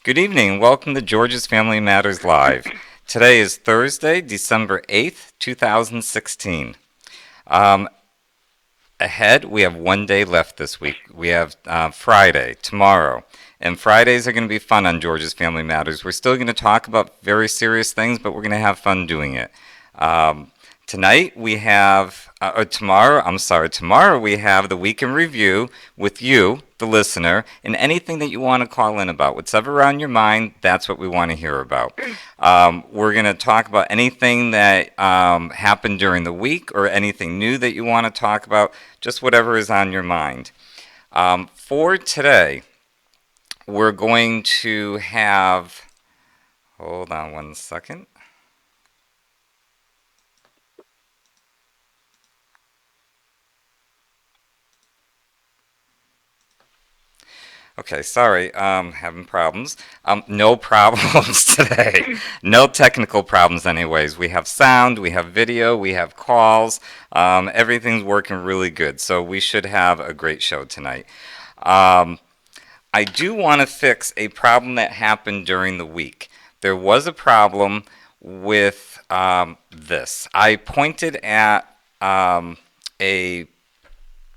Good evening. Welcome to George's Family Matters Live. Today is Thursday, December 8th, 2016. Ahead, we have one day left this week. We have Friday, tomorrow. And Fridays are going to be fun on George's Family Matters. We're still going to talk about very serious things, but we're going to have fun doing it. Tonight we have, tomorrow we have the Week in Review with you, the listener, and anything that you want to call in about. Whatever on your mind, that's what we want to hear about. We're going to talk about anything that happened during the week or anything new that you want to talk about, just whatever is on your mind. For today, we're going to have, hold on one second. Okay, sorry, having problems. No problems today. No technical problems anyways. We have sound, we have video, we have calls. Everything's working really good, so we should have a great show tonight. I do want to fix a problem that happened during the week. There was a problem with this. I pointed at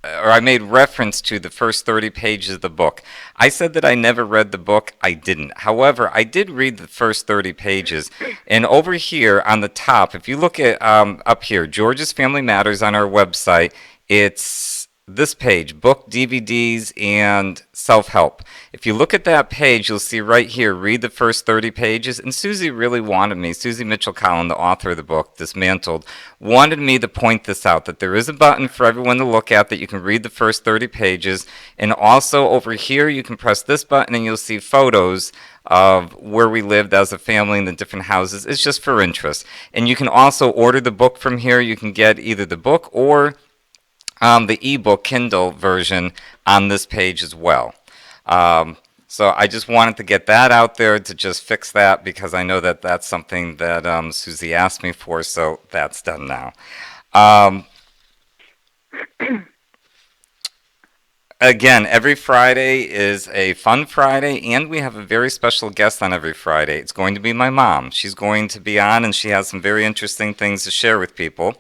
I made reference to the first 30 pages of the book. I said that I never read the book. I didn't. However, I did read the first 30 pages. And over here on the top, if you look at up here, George's Family Matters on our website, it's this page, book, DVDs, and self-help. If you look at that page, you'll see right here, read the first 30 pages. And Susie really wanted me, Susie Mitchell-Collin, the author of the book, Dismantled, wanted me to point this out, that there is a button for everyone to look at that you can read the first 30 pages. And also over here, you can press this button and you'll see photos of where we lived as a family in the different houses. It's just for interest. And you can also order the book from here. You can get either the book or the ebook Kindle version on this page as well. So I just wanted to get that out there to just fix that because I know that that's something that Susie asked me for, so that's done now. Again, every Friday is a fun Friday, and we have a very special guest on every Friday. It's going to be my mom. She's going to be on, and she has some very interesting things to share with people.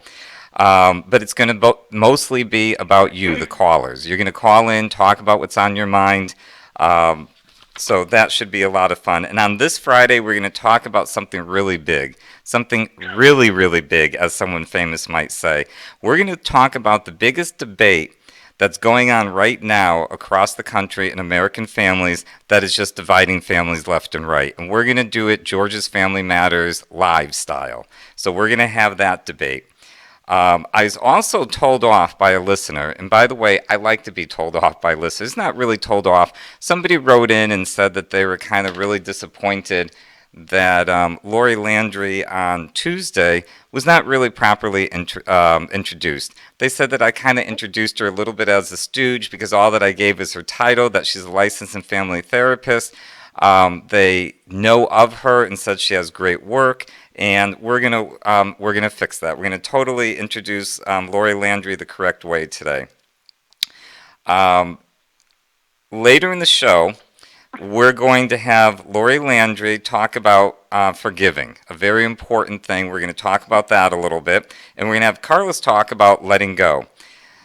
But it's going to mostly be about you, the callers. You're going to call in, talk about what's on your mind. So that should be a lot of fun. And on this Friday, we're going to talk about something really big. Something really, really big, as someone famous might say. We're going to talk about the biggest debate that's going on right now across the country in American families that is just dividing families left and right. And we're going to do it George's Family Matters live style. So we're going to have that debate. I was also told off by a listener, and by the way, I like to be told off by listeners. Not really told off. Somebody wrote in and said that they were kind of really disappointed that Lori Landry on Tuesday was not really properly introduced. They said that I kind of introduced her a little bit as a stooge because all that I gave is her title, that she's a licensed and family therapist. They know of her and said she has great work. And we're gonna fix that. We're gonna totally introduce Lori Landry the correct way today. Later in the show, we're going to have Lori Landry talk about forgiving, a very important thing. We're going to talk about that a little bit, and we're going to have Carlos talk about letting go.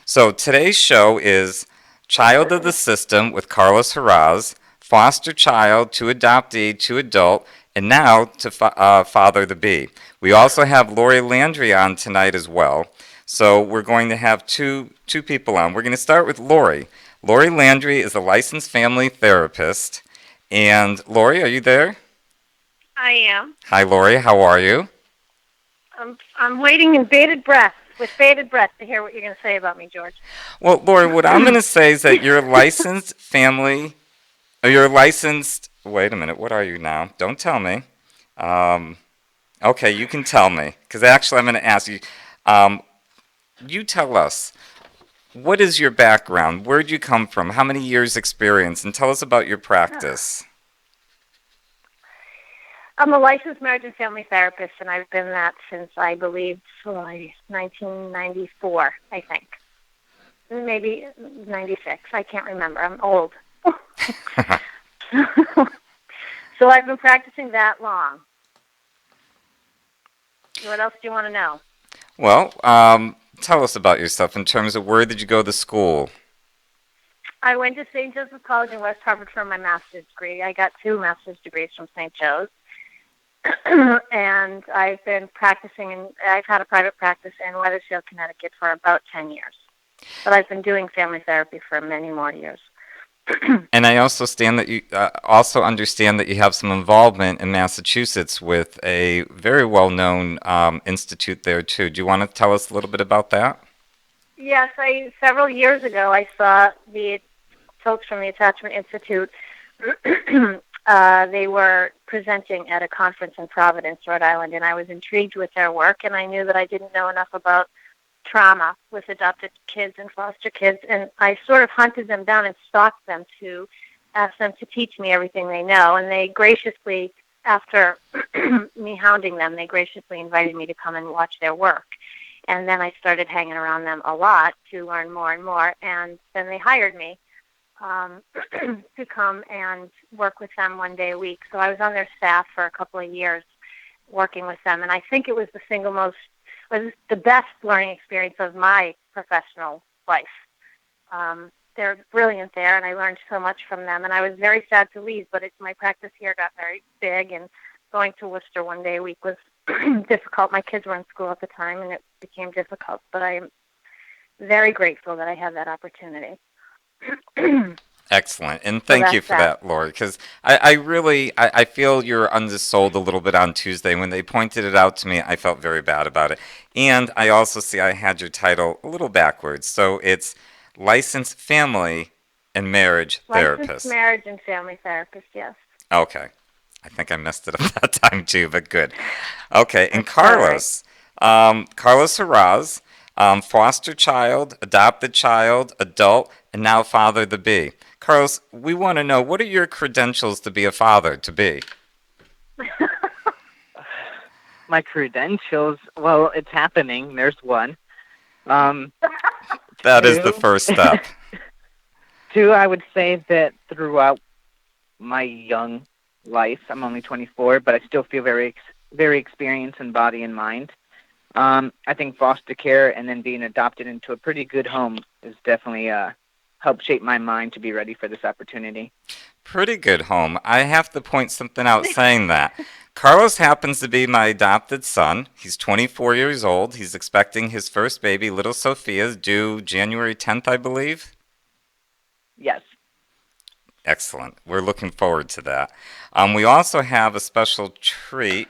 So today's show is Child of the System with Carlos Harasz, Foster Child to Adoptee to Adult, and now to Father to Be. We also have Lori Landry on tonight as well. So we're going to have two people on. We're going to start with Lori. Lori Landry is a licensed family therapist. And Lori, are you there? I am. Hi, Lori. How are you? I'm waiting with bated breath to hear what you're going to say about me, George. Well, Lori, what I'm going to say is that you're a licensed family, or you're a licensed, wait a minute, what are you now? Don't tell me. Okay, you can tell me, because actually I'm going to ask you. You tell us, what is your background? Where'd you come from? How many years experience? And tell us about your practice. I'm a licensed marriage and family therapist, and I've been that since, I believe, 1994, I think. Maybe 96. I can't remember. I'm old. So I've been practicing that long. What else do you want to know? Well, tell us about yourself in terms of where did you go to school? I went to St. Joseph College in West Hartford for my master's degree. I got 2 master's degrees from St. Joe's. And I've been practicing, and I've had a private practice in Wethersfield, Connecticut for about 10 years. But I've been doing family therapy for many more years. And I also understand that you have some involvement in Massachusetts with a very well-known institute there too. Do you want to tell us a little bit about that? Yes, several years ago I saw the folks from the Attachment Institute. They were presenting at a conference in Providence, Rhode Island, and I was intrigued with their work, and I knew that I didn't know enough about trauma with adopted kids and foster kids, and I sort of hunted them down and stalked them to ask them to teach me everything they know, and they graciously, after me hounding them, they graciously invited me to come and watch their work. And then I started hanging around them a lot to learn more and more, and then they hired me to come and work with them 1 day a week. So I was on their staff for a couple of years working with them, and I think it was the best learning experience of my professional life. They're brilliant there, and I learned so much from them, and I was very sad to leave, but my practice here got very big, and going to Worcester 1 day a week was difficult. My kids were in school at the time, and it became difficult, but I am very grateful that I had that opportunity. Excellent, and thank you for that, Lori, because I feel you're undersold a little bit on Tuesday. When they pointed it out to me, I felt very bad about it. And I also see I had your title a little backwards, so it's Licensed Family and Marriage Therapist. Licensed Marriage and Family Therapist, yes. Okay. I think I messed it up that time too, but good. Okay, and Carlos, Carlos Harasz, foster child, adopted child, adult, and now father-to-be. Carlos, we want to know, what are your credentials to be a father-to-be? My credentials, well, it's happening. There's one. That is the first step. 2, I would say that throughout my young life, I'm only 24, but I still feel very experienced in body and mind. I think foster care and then being adopted into a pretty good home is definitely helped shape my mind to be ready for this opportunity. Pretty good home. I have to point something out saying that. Carlos happens to be my adopted son. He's 24 years old. He's expecting his first baby, little Sophia, due January 10th, I believe. Yes. Excellent. We're looking forward to that. We also have a special treat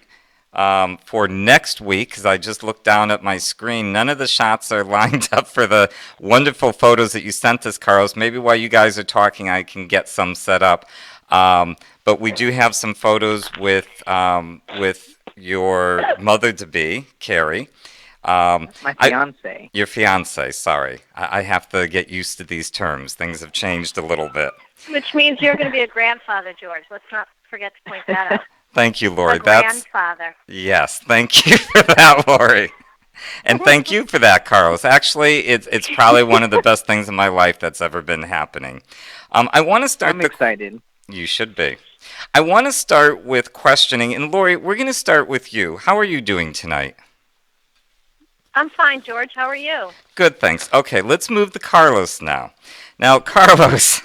for next week, because I just looked down at my screen. None of the shots are lined up for the wonderful photos that you sent us, Carlos. Maybe while you guys are talking, I can get some set up. But we do have some photos with your mother-to-be, Carrie. My fiance. Your fiance, sorry. I have to get used to these terms. Things have changed a little bit. Which means you're going to be a grandfather, George. Let's not forget to point that out. Thank you, Lori. A grandfather. Yes, thank you for that, Lori. And thank you for that, Carlos. Actually, it's probably one of the best things in my life that's ever been happening. I want to start. I'm excited. You should be. I want to start with questioning. And Lori, we're going to start with you. How are you doing tonight? I'm fine, George. How are you? Good, thanks. Okay, let's move to Carlos now. Now, Carlos,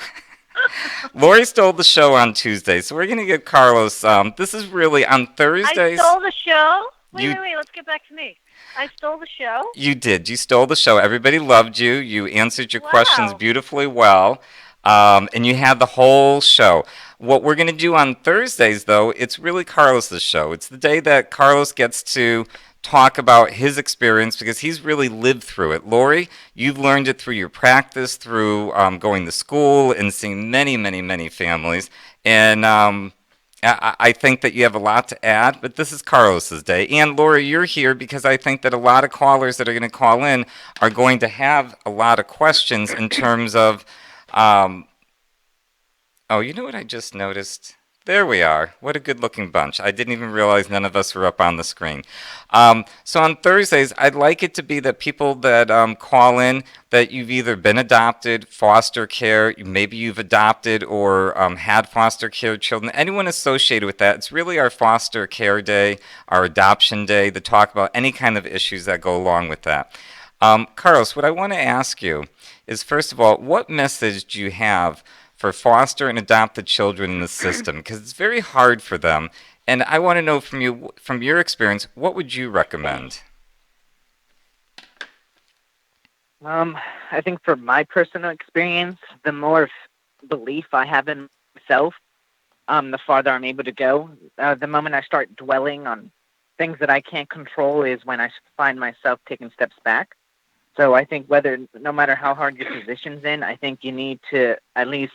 Lori stole the show on Tuesday, so we're going to get Carlos. This is really on Thursdays. I stole the show? Wait, let's get back to me. I stole the show? You did. You stole the show. Everybody loved you. You answered your questions beautifully well, and you had the whole show. What we're going to do on Thursdays, though, it's really Carlos's show. It's the day that Carlos gets to talk about his experience because he's really lived through it. Lori, you've learned it through your practice, through going to school and seeing many, many, many families. And I think that you have a lot to add, but this is Carlos's day. And Lori, you're here because I think that a lot of callers that are going to call in are going to have a lot of questions in terms of, oh, you know what I just noticed? There we are. What a good-looking bunch. I didn't even realize none of us were up on the screen. So on Thursdays, I'd like it to be that people that call in, that you've either been adopted, foster care, maybe you've adopted or had foster care children, anyone associated with that. It's really our foster care day, our adoption day, to talk about any kind of issues that go along with that. Carlos, what I want to ask you is, first of all, what message do you have for foster and adopted children in the system? Because it's very hard for them. And I want to know from you, from your experience, what would you recommend? I think for my personal experience, the more belief I have in myself, the farther I'm able to go. The moment I start dwelling on things that I can't control is when I find myself taking steps back. So I think no matter how hard your position's in, I think you need to at least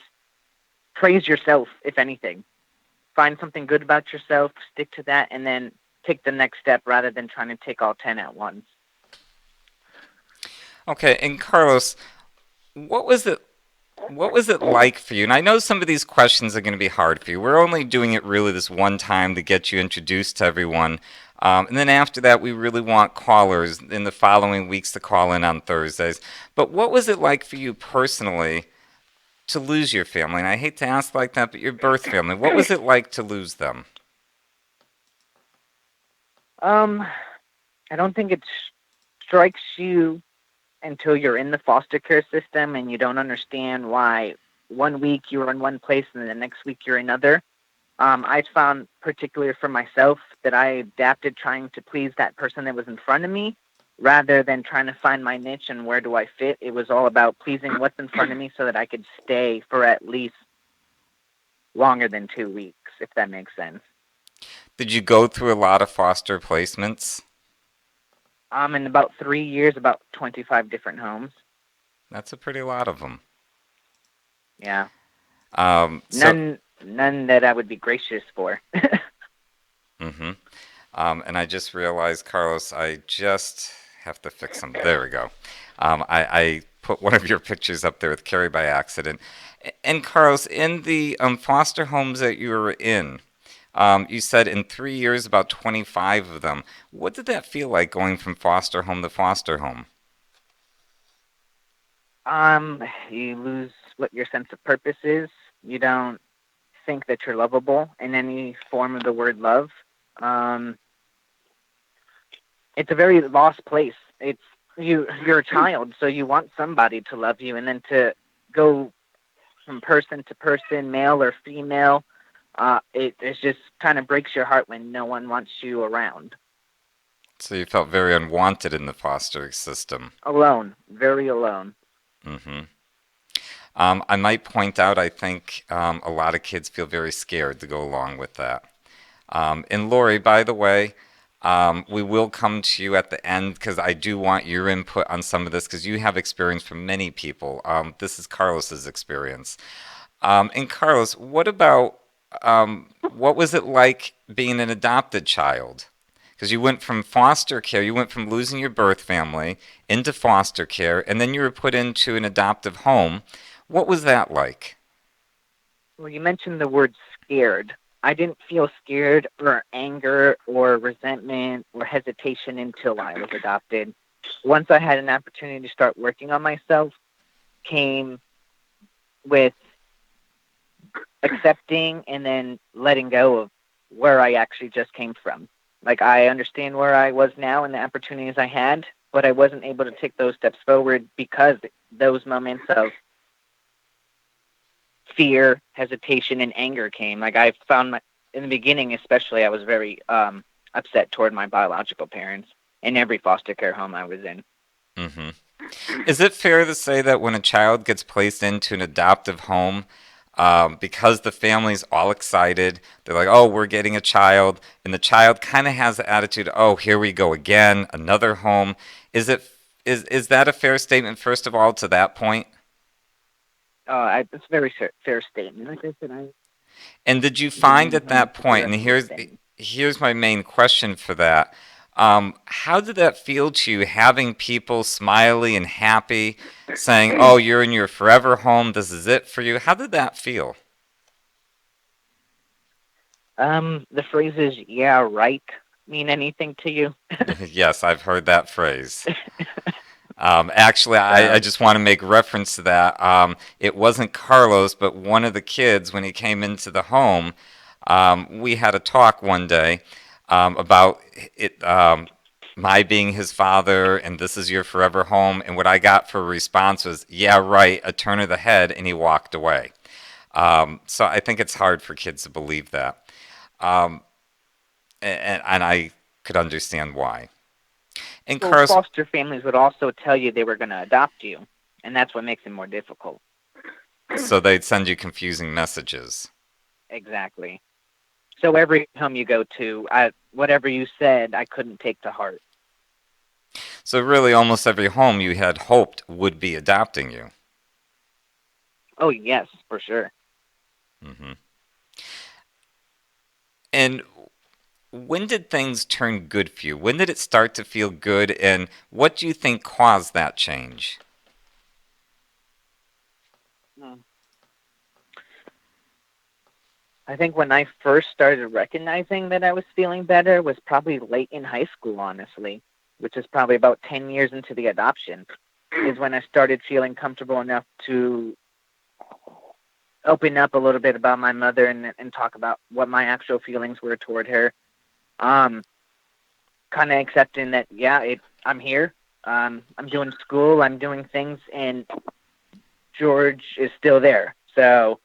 praise yourself, if anything. Find something good about yourself, stick to that, and then take the next step rather than trying to take all 10 at once. Okay, and Carlos, what was it like for you? And I know some of these questions are going to be hard for you. We're only doing it really this one time to get you introduced to everyone. And then after that, we really want callers in the following weeks to call in on Thursdays. But what was it like for you personally to lose your family? And I hate to ask like that, but your birth family, what was it like to lose them? I don't think it strikes you until you're in the foster care system and you don't understand why 1 week you're in one place and then the next week you're in another. I found, particularly for myself, that I adapted trying to please that person that was in front of me rather than trying to find my niche and where do I fit. It was all about pleasing what's in front of me so that I could stay for at least longer than 2 weeks, if that makes sense. Did you go through a lot of foster placements? In about 3 years, about 25 different homes. That's a pretty lot of them. Yeah. So, None that I would be gracious for. mm-hmm. And I just realized, Carlos, I just have to fix them. There we go. I put one of your pictures up there with Carrie by accident. And Carlos, in the foster homes that you were in, you said in 3 years about 25 of them. What did that feel like going from foster home to foster home? You lose what your sense of purpose is. You don't think that you're lovable in any form of the word love. It's a very lost place. You're a child, so you want somebody to love you, and then to go from person to person, male or female, it just kind of breaks your heart when no one wants you around. So you felt very unwanted in the foster system. Alone, very alone. Mm-hmm. I might point out, I think a lot of kids feel very scared to go along with that. And Lori, by the way, we will come to you at the end because I do want your input on some of this because you have experience from many people. This is Carlos's experience. And Carlos, what about what was it like being an adopted child? Because you went from foster care, you went from losing your birth family into foster care, and then you were put into an adoptive home. What was that like? Well, you mentioned the word scared. I didn't feel scared or anger or resentment or hesitation until I was adopted. Once I had an opportunity to start working on myself, came with accepting and then letting go of where I actually just came from. Like, I understand where I was now and the opportunities I had, but I wasn't able to take those steps forward because those moments of fear, hesitation, and anger came. Like, I found in the beginning, especially, I was very upset toward my biological parents in every foster care home I was in. Mm-hmm. Is it fair to say that when a child gets placed into an adoptive home, because the family's all excited, they're like, oh, we're getting a child, and the child kind of has the attitude, oh, here we go again, another home. Is that a fair statement, first of all, to that point? It's a very fair statement. Like I said, and did you find at that point, and here's my main question for that, how did that feel to you, having people smiley and happy, saying, oh, you're in your forever home, this is it for you? How did that feel? The phrases "yeah, right" mean anything to you? Yes, I've heard that phrase. Actually, I So, just want to make reference to that. It wasn't Carlos, but one of the kids, when he came into the home, we had a talk one day about it, my being his father, and this is your forever home. And what I got for a response was, "Yeah, right," a turn of the head, and he walked away. So I think it's hard for kids to believe that. Um, and I could understand why. And well, Carlos, foster families would also tell you they were going to adopt you, and that's what makes it more difficult. so they'd send you confusing messages. Exactly. So every home you go to, whatever you said, I couldn't take to heart. So really, almost every home you had hoped would be adopting you. Oh yes, for sure. Hmm. And when did things turn good for you? When did it start to feel good? And what do you think caused that change? Mm. I think when I first started recognizing that I was feeling better was probably late in high school, honestly, which is probably about 10 years into the adoption, is when I started feeling comfortable enough to open up a little bit about my mother and talk about what my actual feelings were toward her. Um, Kind of accepting that, yeah, I'm here. I'm doing school, I'm doing things, and George is still there. So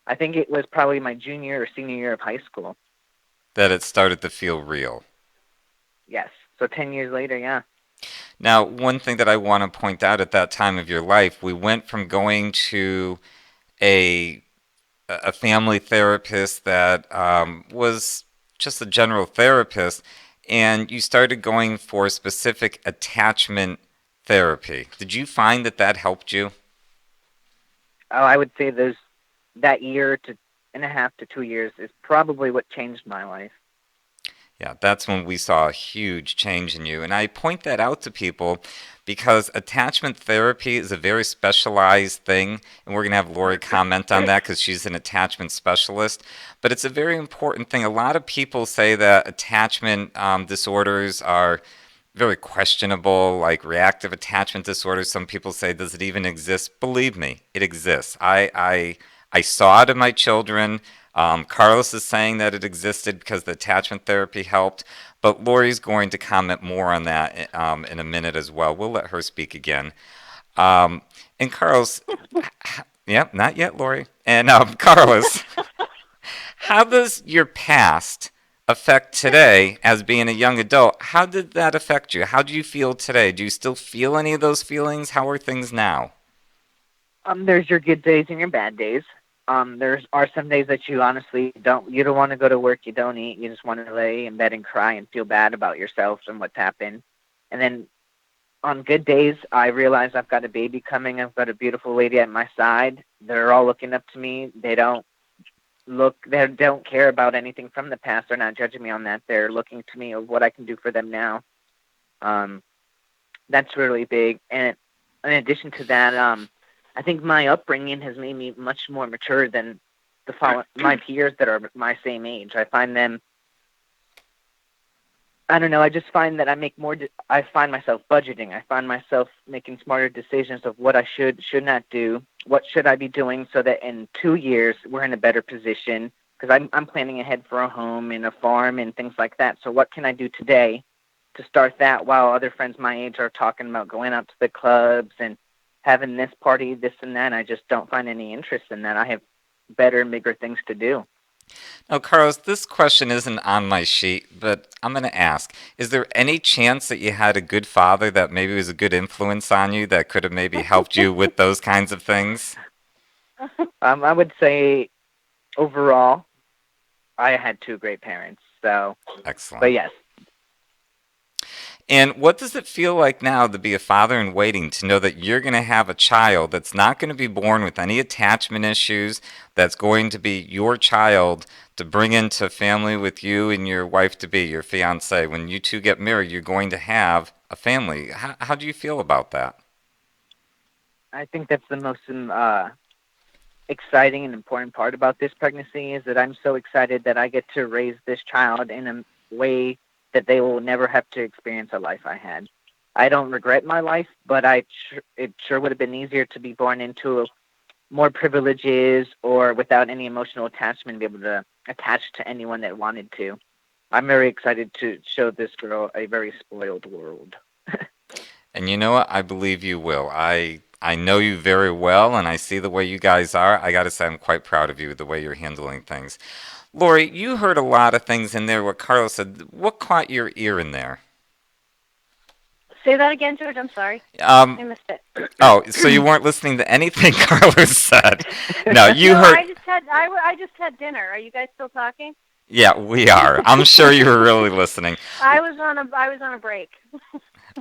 I think it was probably my junior or senior year of high school. That it started to feel real. Yes. So 10 years later, yeah. Now, one thing that I want to point out at that time of your life, we went from going to a a family therapist that was just a general therapist, and you started going for specific attachment therapy. Did you find that that helped you? Oh, I would say that year to and a half to 2 years is probably what changed my life. Yeah, that's when we saw a huge change in you. And I point that out to people because attachment therapy is a very specialized thing. And we're going to have Lori comment on that because she's an attachment specialist. But it's a very important thing. A lot of people say that attachment disorders are very questionable, like reactive attachment disorders. Some people say, does it even exist? Believe me, it exists. I saw it in my children. Carlos is saying that it existed because the attachment therapy helped, but Lori's going to comment more on that in a minute as well. We'll let her speak again. Um, and Carlos, yep, not yet, Lori. And Carlos, how does your past affect today as being a young adult? How did that affect you? How do you feel today? Do you still feel any of those feelings? How are things now? There's your good days and your bad days. There's are some days that you honestly don't want to go to work, you don't eat, you just want to lay in bed and cry and feel bad about yourself and what's happened. And then on good days, I realize I've got a baby coming. I've got a beautiful lady at my side. They're all looking up to me. They don't care about anything from the past. They're not judging me on that. They're looking to me of what I can do for them now. Um, that's really big. And in addition to that, I think my upbringing has made me much more mature than my peers that are my same age. I don't know. I just find that I make more. I find myself budgeting. I find myself making smarter decisions of what I should not do. What should I be doing so that in 2 years we're in a better position? Because I'm planning ahead for a home and a farm and things like that. So what can I do today to start that while other friends my age are talking about going out to the clubs and having this party, this and that? I just don't find any interest in that. I have better and bigger things to do. Now, Carlos, this question isn't on my sheet, but I'm going to ask. Is there any chance that you had a good father that maybe was a good influence on you that could have maybe helped you with those kinds of things? I would say overall, I had two great parents. So, but Excellent. yes, And what does it feel like now to be a father in waiting, to know that you're going to have a child that's not going to be born with any attachment issues, that's going to be your child to bring into family with you and your wife to be, your fiance? When you two get married, you're going to have a family. How do you feel about that? I think that's the most exciting and important part about this pregnancy is that I'm so excited that I get to raise this child in a way that they will never have to experience a life I had. I don't regret my life, but it sure would have been easier to be born into more privileges or without any emotional attachment, be able to attach to anyone that wanted to. I'm very excited to show this girl a very spoiled world. And you know what? I believe you will. I know you very well, and I see the way you guys are. I got to say, I'm quite proud of you, the way you're handling things. Lori, you heard a lot of things in there, what Carlos said. What caught your ear in there? Say that again, George. I'm sorry. Um, I missed it. oh, so you weren't listening to anything Carlos said? No, you No, heard. I just had dinner. Are you guys still talking? Yeah, we are. I'm sure you were really listening. I was on a break.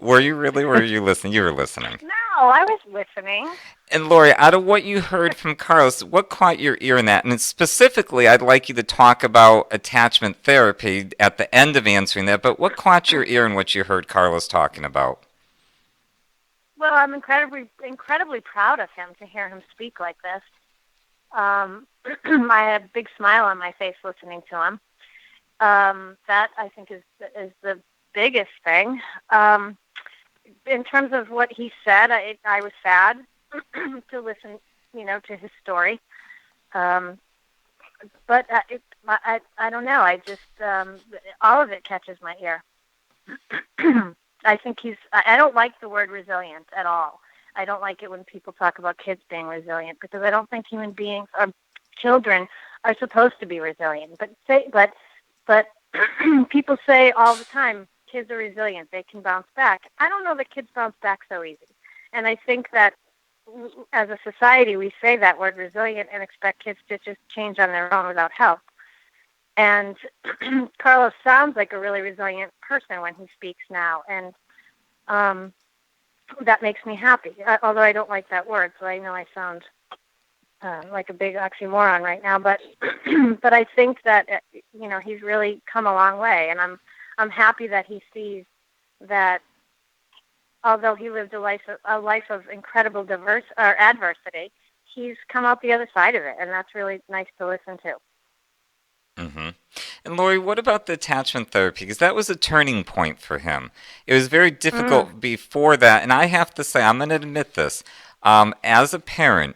Were you really? Were you listening? You were listening. No, I was listening. And Lori, out of what you heard from Carlos, what caught your ear in that? And specifically, I'd like you to talk about attachment therapy at the end of answering that. But what caught your ear in what you heard Carlos talking about? Well, I'm incredibly proud of him to hear him speak like this. I had a big smile on my face listening to him. That I think is the biggest thing. In terms of what he said, I was sad to listen, to his story. But I don't know. I just all of it catches my ear. I think I don't like the word resilient at all. I don't like it when people talk about kids being resilient because I don't think human beings or children are supposed to be resilient. But people say all the time, kids are resilient. They can bounce back. I don't know that kids bounce back so easy. And I think that as a society, we say that word resilient and expect kids to just change on their own without help. And Carlos sounds like a really resilient person when he speaks now. And that makes me happy, although I don't like that word. So I know I sound like a big oxymoron right now. But but I think that, he's really come a long way. And I'm happy that he sees that although he lived a life of incredible adversity, he's come out the other side of it, and that's really nice to listen to. Mm-hmm. And Lori, what about the attachment therapy? Because that was a turning point for him. It was very difficult before that, and I have to say, I'm going to admit this. As a parent,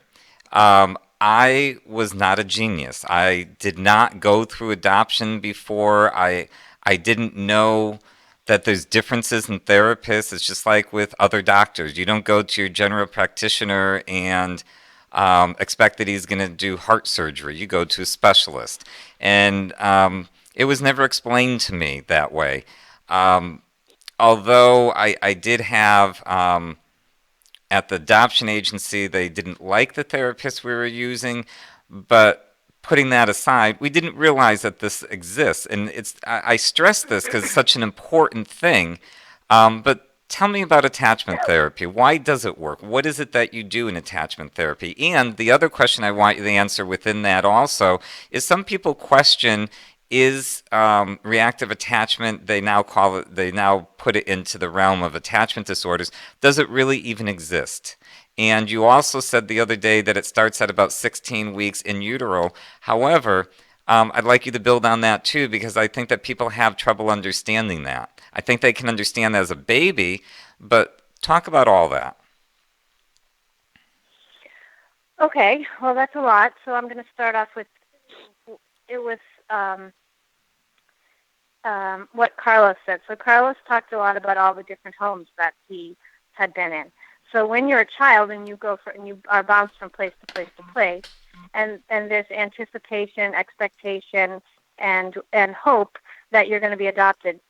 I was not a genius. I did not go through adoption before. I didn't know that there's differences in therapists. It's just like with other doctors. You don't go to your general practitioner and expect that he's going to do heart surgery. You go to a specialist. And it was never explained to me that way. Although I did have, at the adoption agency, they didn't like the therapist we were using, but putting that aside, we didn't realize that this exists. And I stress this because it's such an important thing. But tell me about attachment therapy. Why does it work? What is it that you do in attachment therapy? And the other question I want you to answer within that also is some people question, is reactive attachment, they now put it into the realm of attachment disorders. Does it really even exist? And you also said the other day that it starts at about 16 weeks in utero. However, I'd like you to build on that too, because I think that people have trouble understanding that. I think they can understand that as a baby, but talk about all that. Okay, well, that's a lot. So I'm going to start off with what Carlos said. So Carlos talked a lot about all the different homes that he had been in. So when you're a child and you are bounced from place to place to place, and there's anticipation, expectation, and hope that you're going to be adopted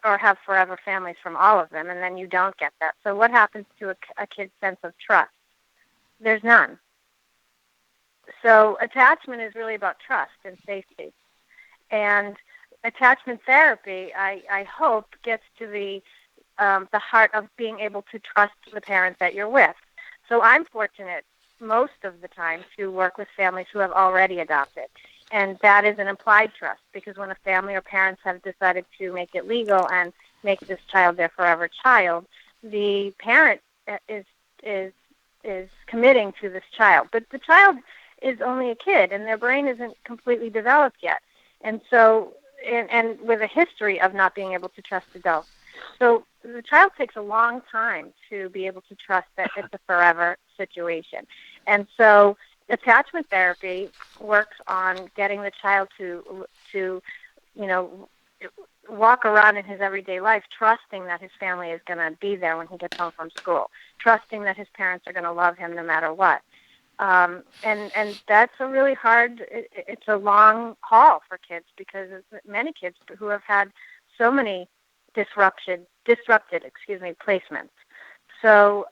or have forever families from all of them, and then you don't get that. So what happens to a kid's sense of trust? There's none. So attachment is really about trust and safety. And attachment therapy, I hope, gets to the heart of being able to trust the parent that you're with. So I'm fortunate most of the time to work with families who have already adopted. And that is an implied trust, because when a family or parents have decided to make it legal and make this child their forever child, the parent is committing to this child. But the child is only a kid, and their brain isn't completely developed yet. And so, and with a history of not being able to trust adults. So the child takes a long time to be able to trust that it's a forever situation. And so attachment therapy works on getting the child to you know, walk around in his everyday life trusting that his family is going to be there when he gets home from school, trusting that his parents are going to love him no matter what. And that's a really hard, it's a long haul for kids, because many kids who have had so many disrupted placements. So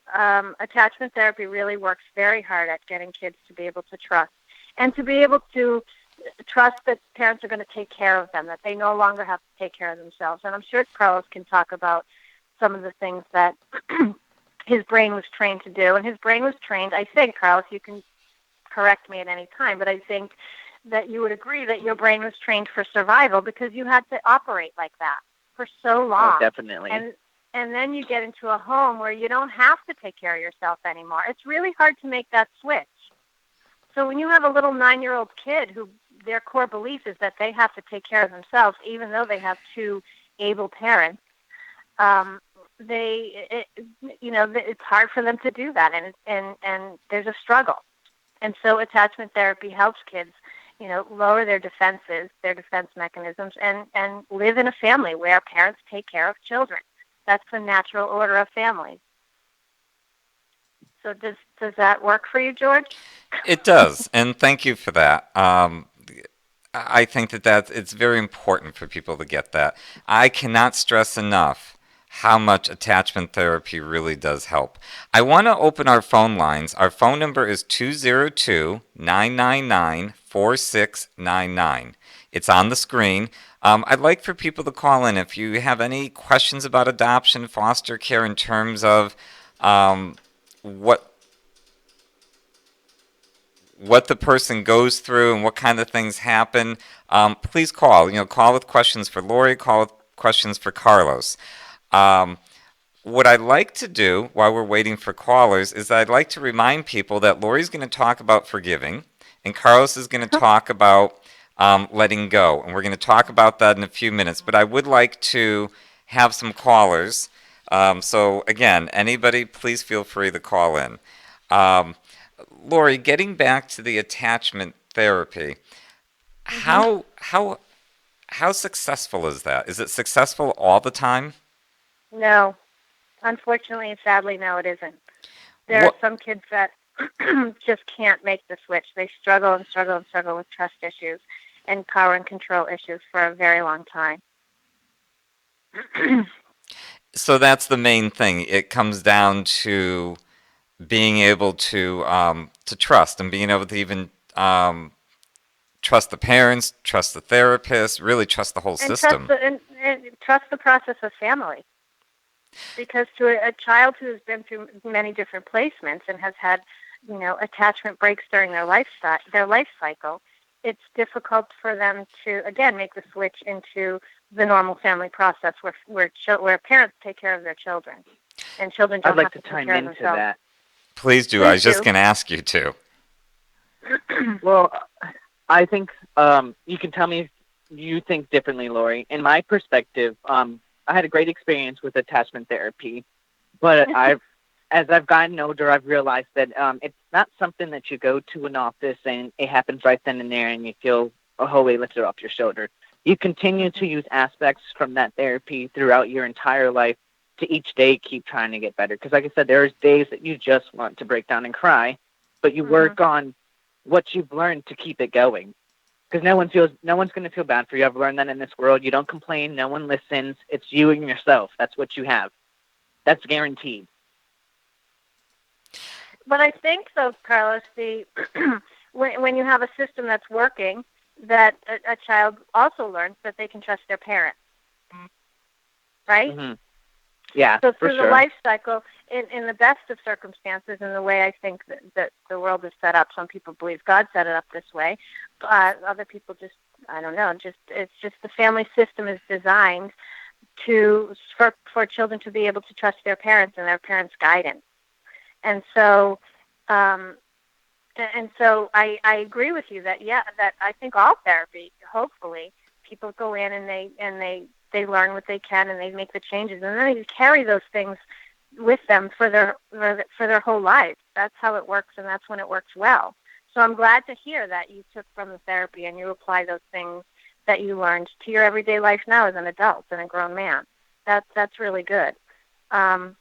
attachment therapy really works very hard at getting kids to be able to trust, and to be able to trust that parents are going to take care of them, that they no longer have to take care of themselves. And I'm sure Carlos can talk about some of the things that his brain was trained to do. And his brain was trained, I think, Carlos, you can correct me at any time, but I think that you would agree that your brain was trained for survival, because you had to operate like that for so long. Oh, definitely. And then you get into a home where you don't have to take care of yourself anymore. It's really hard to make that switch. So when you have a little 9-year-old kid who their core belief is that they have to take care of themselves, even though they have two able parents, it's hard for them to do that, and there's a struggle. And so attachment therapy helps kids, lower their defense mechanisms, and live in a family where parents take care of children. That's the natural order of families. So does that work for you, George? It does, and thank you for that. I think that it's very important for people to get that. I cannot stress enough how much attachment therapy really does help. I want to open our phone lines. Our phone number is 202-999-4699. It's on the screen. I'd like for people to call in if you have any questions about adoption, foster care, in terms of what the person goes through and what kind of things happen. Please call. Call with questions for Lori. Call with questions for Carlos. What I'd like to do while we're waiting for callers is I'd like to remind people that Lori's going to talk about forgiving, and Carlos is going to talk about letting go. And we're going to talk about that in a few minutes. But I would like to have some callers. So again, anybody, please feel free to call in. Lori, getting back to the attachment therapy, how successful is that? Is it successful all the time? No. Unfortunately and sadly, no, it isn't. There are some kids that just can't make the switch. They struggle and struggle and struggle with trust issues and power and control issues for a very long time. So that's the main thing. It comes down to being able to trust, and being able to even trust the parents, trust the therapist, really trust the whole system. And trust the process of family. Because to a child who has been through many different placements and has had, attachment breaks during their life cycle, it's difficult for them to, again, make the switch into the normal family process where parents take care of their children, and children don't have to take care of themselves. I'd like to chime into that. Please do. I was just going to ask you to. Well, I think you can tell me if you think differently, Lori. In my perspective, I had a great experience with attachment therapy, but as I've gotten older, I've realized that it's not something that you go to an office and it happens right then and there and you feel, oh, wait, lift it off your shoulder. You continue to use aspects from that therapy throughout your entire life to each day keep trying to get better. Because like I said, there's days that you just want to break down and cry, but you work on what you've learned to keep it going. Because no one's going to feel bad for you. I've learned that in this world. You don't complain. No one listens. It's you and yourself. That's what you have. That's guaranteed. But I think, though, Carlos, when you have a system that's working, that a child also learns that they can trust their parents, right? Mm-hmm. Yeah, so through for sure. the life cycle, in the best of circumstances, in the way I think that the world is set up, some people believe God set it up this way, but other people just, I don't know, it's just the family system is designed for children to be able to trust their parents and their parents' guidance. And so And so I agree with you that that I think all therapy, hopefully, people go in and they learn what they can and they make the changes and then they carry those things with them for their whole life. That's how it works, and that's when it works well. So I'm glad to hear that you took from the therapy and you apply those things that you learned to your everyday life now as an adult and a grown man. That's really good. So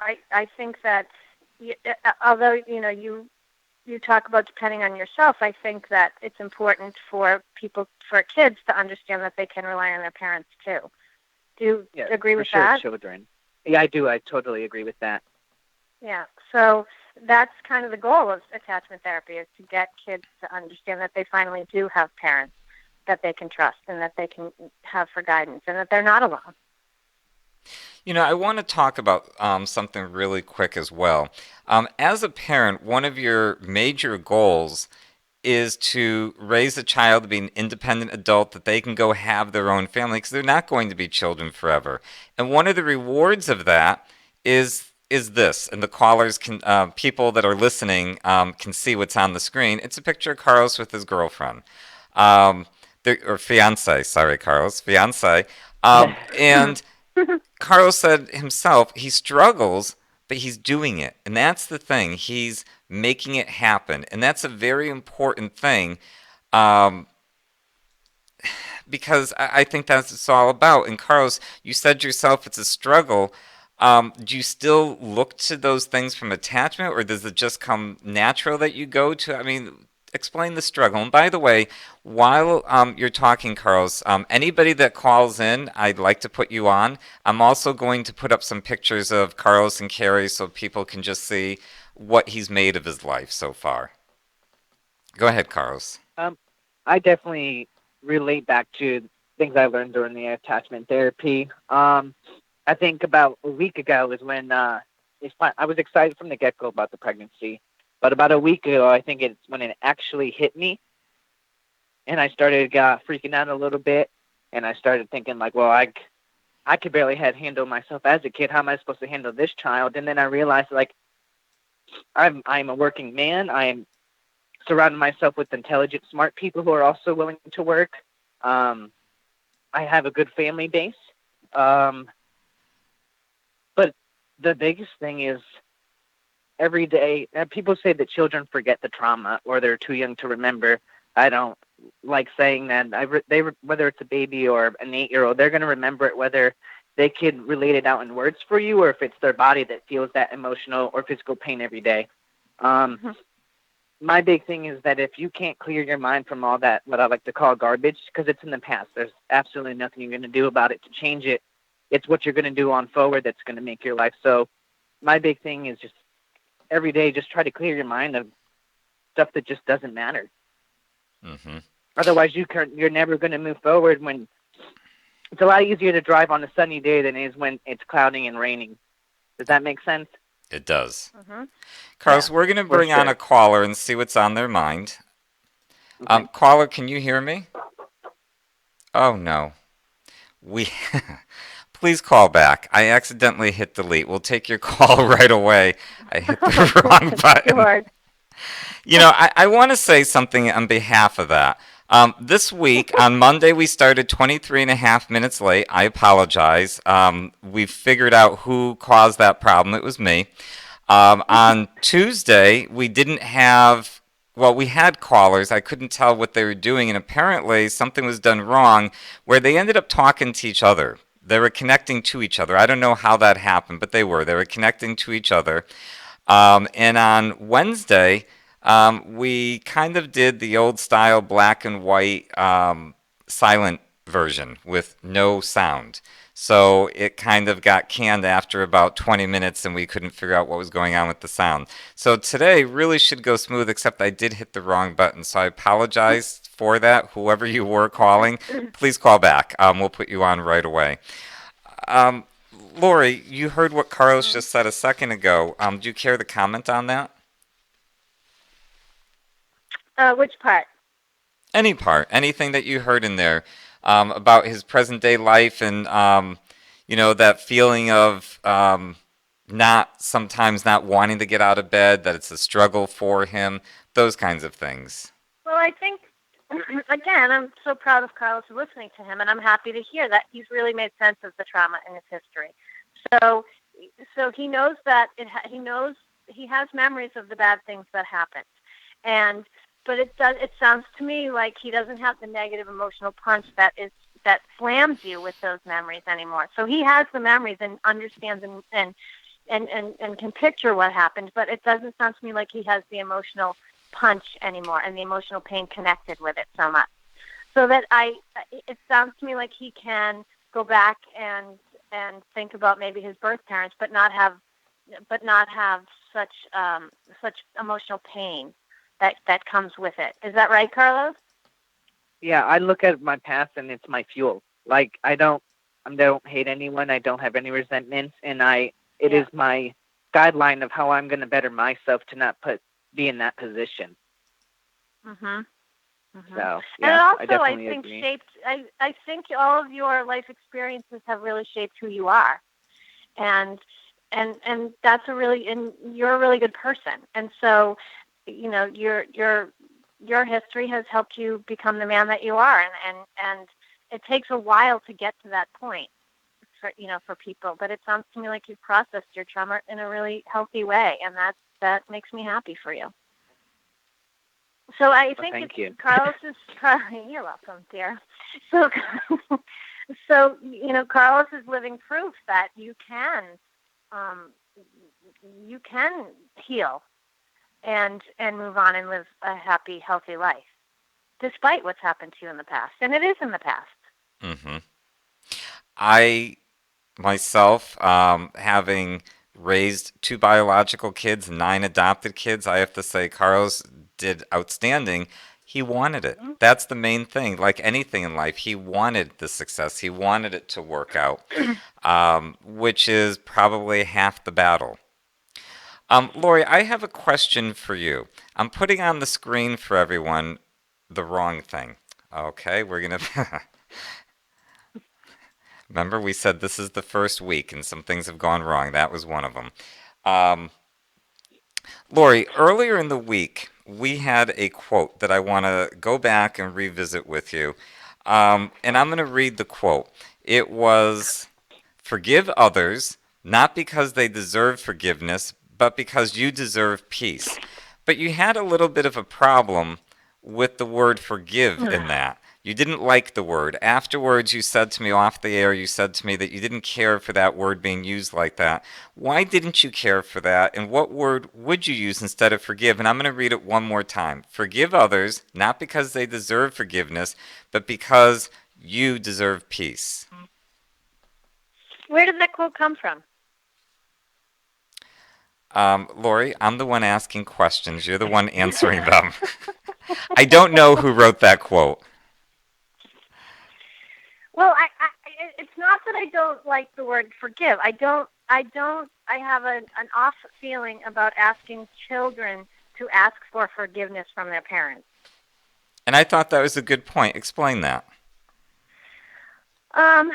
I think that although you talk about depending on yourself, I think that it's important for kids to understand that they can rely on their parents too. Do you agree with that? Children. Yeah, I do. I totally agree with that. Yeah. So that's kind of the goal of attachment therapy, is to get kids to understand that they finally do have parents that they can trust and that they can have for guidance and that they're not alone. I want to talk about something really quick as well. As a parent, one of your major goals is to raise a child to be an independent adult that they can go have their own family, because they're not going to be children forever. And one of the rewards of that is this, and the callers can, people that are listening, can see what's on the screen. It's a picture of Carlos with his girlfriend, or fiance. Sorry, Carlos, fiance, and Carlos said himself he struggles, but he's doing it. And that's the thing. He's making it happen. And that's a very important thing, because I think that's what it's all about. And Carlos, you said yourself it's a struggle. Do you still look to those things from attachment, or does it just come natural that you go to? I mean, explain the struggle. And by the way, while you're talking, Carlos, anybody that calls in, I'd like to put you on. I'm also going to put up some pictures of Carlos and Carrie so people can just see what he's made of his life so far. Go ahead, Carlos. I definitely relate back to things I learned during the attachment therapy. I think about a week ago is when I was excited from the get-go about the pregnancy. But about a week ago, I think it's when it actually hit me. And I started freaking out a little bit. And I started thinking, like, well, I could barely handle myself as a kid. How am I supposed to handle this child? And then I realized, like, I'm a working man. I'm surrounding myself with intelligent, smart people who are also willing to work. I have a good family base. But the biggest thing is, every day, people say that children forget the trauma or they're too young to remember. I don't like saying that. Whether it's a baby or an 8-year-old, they're going to remember it, whether they can relate it out in words for you or if it's their body that feels that emotional or physical pain every day. My big thing is that if you can't clear your mind from all that, what I like to call garbage, because it's in the past, there's absolutely nothing you're going to do about it to change it. It's what you're going to do on forward that's going to make your life. So my big thing is just every day, just try to clear your mind of stuff that just doesn't matter. Mm-hmm. Otherwise, you're never going to move forward. When it's a lot easier to drive on a sunny day than it is when it's clouding and raining. Does that make sense? It does. Mm-hmm. Carlos, we're going to bring on a caller and see what's on their mind. Okay. Caller, can you hear me? Oh, no. Please call back. I accidentally hit delete. We'll take your call right away. I hit the wrong button. I want to say something on behalf of that. This week, on Monday, we started 23 and a half minutes late. I apologize. We figured out who caused that problem. It was me. On Tuesday, we didn't have... Well, we had callers. I couldn't tell what they were doing, and apparently something was done wrong where they ended up talking to each other. They were connecting to each other. I don't know how that happened, but they were. They were connecting to each other. And on Wednesday, we kind of did the old style black and white silent version with no sound. So it kind of got canned after about 20 minutes and we couldn't figure out what was going on with the sound. So today really should go smooth, except I did hit the wrong button. So I apologize for that. Whoever you were calling, please call back. We'll put you on right away. Lori, you heard what Carlos just said a second ago. Do you care to comment on that? Which part? Any part. Anything that you heard in there about his present day life and, that feeling of sometimes not wanting to get out of bed, that it's a struggle for him, those kinds of things. Well, I think, again, I'm so proud of Carlos for listening to him, and I'm happy to hear that he's really made sense of the trauma in his history. So, so he knows that he knows he has memories of the bad things that happened, and but it sounds to me like he doesn't have the negative emotional punch that slams you with those memories anymore. So he has the memories and understands and can picture what happened, but it doesn't sound to me like he has the emotional punch anymore and the emotional pain connected with it so much. So that it sounds to me like he can go back and think about maybe his birth parents, but not have such emotional pain that comes with it. Is that right, Carlos? Yeah, I look at my past and it's my fuel. Like I don't hate anyone. I don't have any resentments, and it is my guideline of how I'm going to better myself to not be in that position. Mhm. Mm-hmm. So And yeah, it also, I think, agree. I think all of your life experiences have really shaped who you are, and that's and you're a really good person, and so, your history has helped you become the man that you are, and it takes a while to get to that point for people, but it sounds to me like you've processed your trauma in a really healthy way, and that makes me happy for you. So I think thank you. Carlos's. You're welcome, dear. So, so Carlos is living proof that um, you can heal and move on and live a happy, healthy life, despite what's happened to you in the past, and it is in the past. Hmm. I myself, having raised two biological kids, nine adopted kids, I have to say Carlos did outstanding. He wanted it. Mm-hmm. That's the main thing. Like anything in life, he wanted the success. He wanted it to work out, which is probably half the battle. Lori, I have a question for you. I'm putting on the screen for everyone the wrong thing. Okay, we're going to. Remember, we said this is the first week and some things have gone wrong. That was one of them. Um, Lori, earlier in the week, we had a quote that I want to go back and revisit with you. And I'm going to read the quote. It was, "Forgive others, not because they deserve forgiveness, but because you deserve peace." But you had a little bit of a problem with the word forgive in that. You didn't like the word. Afterwards, you said to me off the air, you said to me that you didn't care for that word being used like that. Why didn't you care for that? And what word would you use instead of forgive? And I'm going to read it one more time. Forgive others, not because they deserve forgiveness, but because you deserve peace. Where did that quote come from? Lori, I'm the one asking questions. You're the one answering them. I don't know who wrote that quote. Well, it's not that I don't like the word forgive. I have an off feeling about asking children to ask for forgiveness from their parents. And I thought that was a good point. Explain that. Um,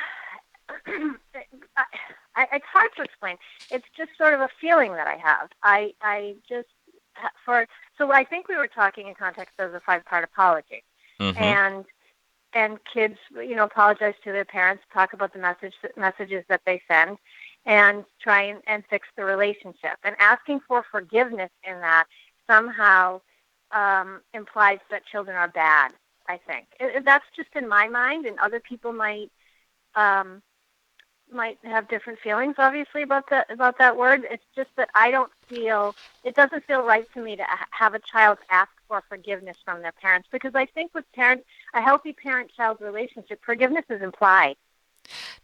it's hard to explain. It's just sort of a feeling that I have. I just, so I think we were talking in context of the 5-part apology. Mm-hmm. And kids, apologize to their parents, talk about the messages that they send, and try and fix the relationship. And asking for forgiveness in that somehow implies that children are bad, I think. That's just in my mind, and other people might have different feelings, obviously, about that word. It's just that it doesn't feel right to me to have a child ask for forgiveness from their parents, because I think with a healthy parent-child relationship, forgiveness is implied.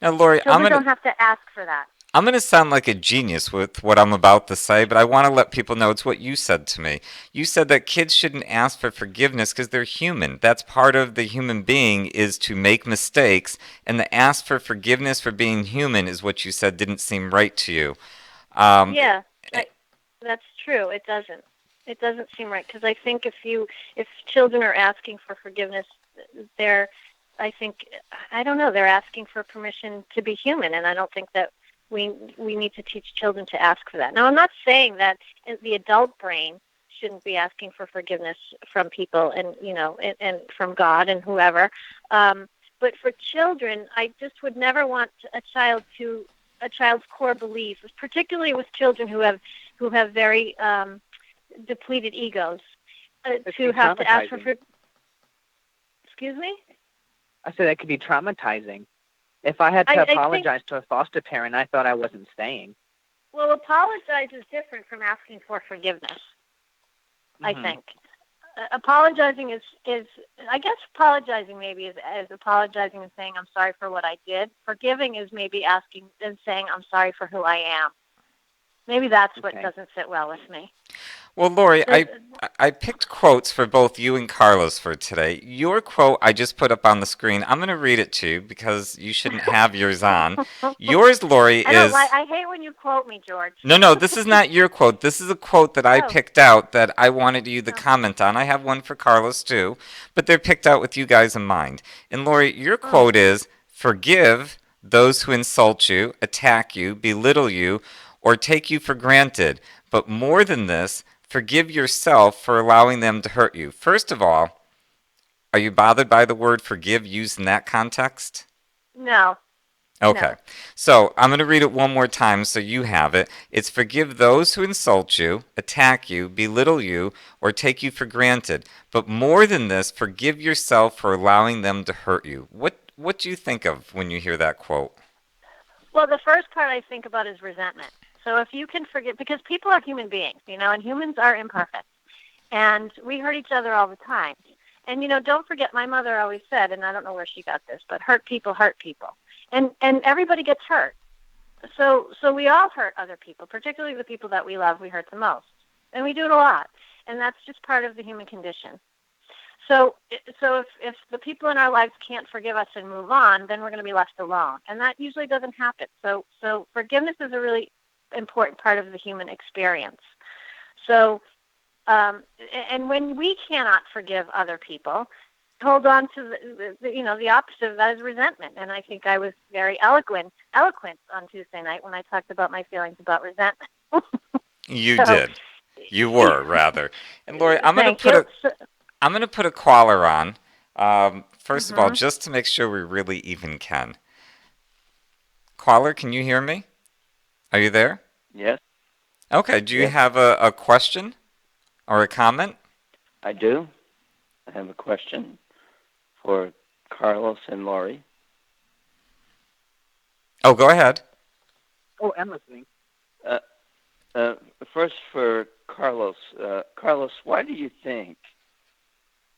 Now, Lori, Children don't have to ask for that. I'm going to sound like a genius with what I'm about to say, but I want to let people know it's what you said to me. You said that kids shouldn't ask for forgiveness because they're human. That's part of the human being, is to make mistakes, and the ask for forgiveness for being human is what you said didn't seem right to you. Yeah, that's true. It doesn't. It doesn't seem right, because I think if children are asking for forgiveness, they're, I don't know, they're asking for permission to be human, and I don't think that we need to teach children to ask for that. Now, I'm not saying that the adult brain shouldn't be asking for forgiveness from people and and from God and whoever. But for children, I just would never want a child's core belief, particularly with children who have very depleted egos, to have to ask for. Excuse me? I said that could be traumatizing. If I had to apologize to a foster parent, I thought I wasn't staying. Well, apologize is different from asking for forgiveness. I think apologizing is I guess apologizing maybe is apologizing and saying I'm sorry for what I did. Forgiving is maybe asking and saying I'm sorry for who I am. Maybe that's what doesn't sit well with me. Well, Lori, I picked quotes for both you and Carlos for today. Your quote I just put up on the screen. I'm going to read it to you because you shouldn't have yours on. Yours, Lori, is... I hate when you quote me, George. No, this is not your quote. This is a quote that I picked out that I wanted you to comment on. I have one for Carlos, too, but they're picked out with you guys in mind. And, Lori, your quote is, "Forgive those who insult you, attack you, belittle you, or take you for granted. But more than this, forgive yourself for allowing them to hurt you." First of all, are you bothered by the word forgive used in that context? No. Okay. No. So I'm going to read it one more time so you have it. It's forgive those who insult you, attack you, belittle you, or take you for granted. But more than this, forgive yourself for allowing them to hurt you. What do you think of when you hear that quote? Well, the first part I think about is resentment. So if you can forgive, because people are human beings, and humans are imperfect. And we hurt each other all the time. And, don't forget, my mother always said, and I don't know where she got this, but hurt people hurt people. And everybody gets hurt. So we all hurt other people, particularly the people that we love, we hurt the most. And we do it a lot. And that's just part of the human condition. So if the people in our lives can't forgive us and move on, then we're going to be left alone. And that usually doesn't happen. So forgiveness is a really important part of the human experience. So, and when we cannot forgive other people, hold on to the opposite of that is resentment. And I think I was very eloquent on Tuesday night when I talked about my feelings about resentment. You did. You were, rather. And Lori, I'm going to put a caller on. First of all, just to make sure we really even can. Caller, can you hear me? Are you there? Yes. Okay. Do you have a question or a comment? I do. I have a question for Carlos and Lori. Oh, go ahead. Oh, I'm listening. First for Carlos. Carlos, why do you think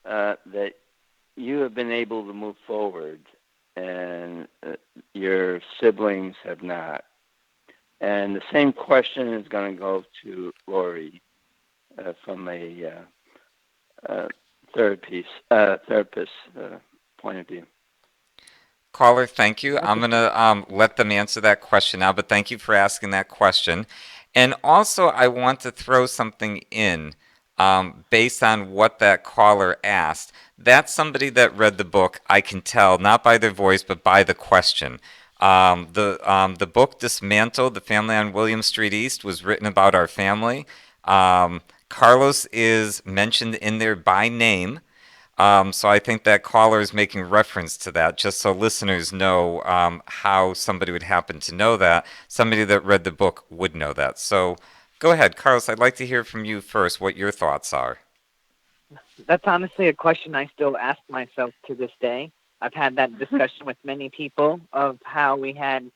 that you have been able to move forward and your siblings have not? And the same question is going to go to Lori from a therapist point of view. Caller, thank you. I'm going to let them answer that question now, but thank you for asking that question. And also, I want to throw something in based on what that caller asked. That's somebody that read the book, I can tell, not by their voice, but by the question. The book Dismantled, The Family on William Street East, was written about our family. Carlos is mentioned in there by name. So I think that caller is making reference to that, just so listeners know how somebody would happen to know that. Somebody that read the book would know that. So go ahead, Carlos. I'd like to hear from you first what your thoughts are. That's honestly a question I still ask myself to this day. I've had that discussion with many people of how we had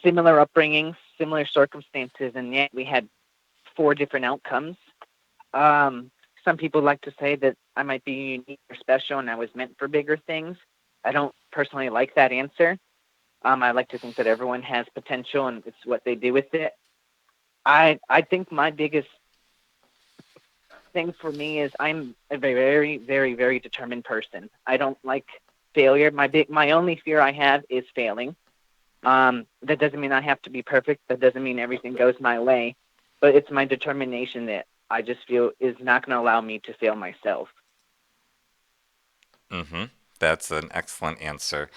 similar upbringings, similar circumstances, and yet we had 4 different outcomes. Some people like to say that I might be unique or special and I was meant for bigger things. I don't personally like that answer. I like to think that everyone has potential and it's what they do with it. I think my biggest thing for me is I'm a very, very, very determined person. I don't like failure. My only fear I have is failing. That doesn't mean I have to be perfect. That doesn't mean everything goes my way. But it's my determination that I just feel is not going to allow me to fail myself. That's an excellent answer.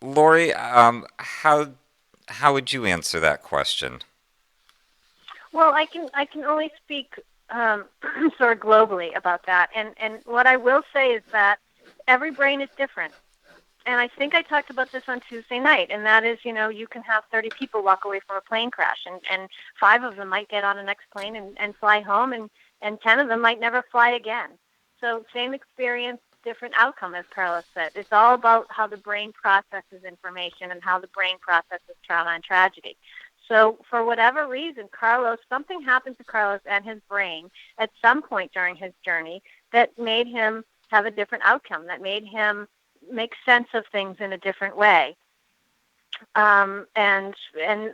Lori, how would you answer that question? Well, I can only speak sort of globally about that, and what I will say is that every brain is different. And I think I talked about this on Tuesday night, and that is, you can have 30 people walk away from a plane crash, and 5 of them might get on the next plane and fly home, and 10 of them might never fly again. So same experience, different outcome, as Carlos said. It's all about how the brain processes information and how the brain processes trauma and tragedy. So for whatever reason, something happened to Carlos and his brain at some point during his journey that made him have a different outcome, that made him make sense of things in a different way. And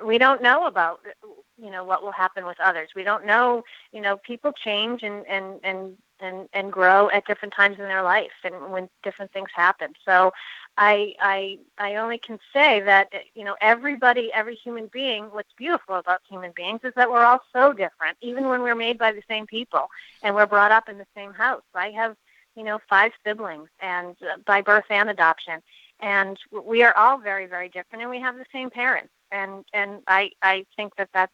we don't know about what will happen with others. We don't know. People change and grow at different times in their life, and when different things happen. So I only can say that everybody, every human being. What's beautiful about human beings is that we're all so different, even when we're made by the same people and we're brought up in the same house. I have 5 siblings, and by birth and adoption. And we are all very, very different, and we have the same parents. And I think that that's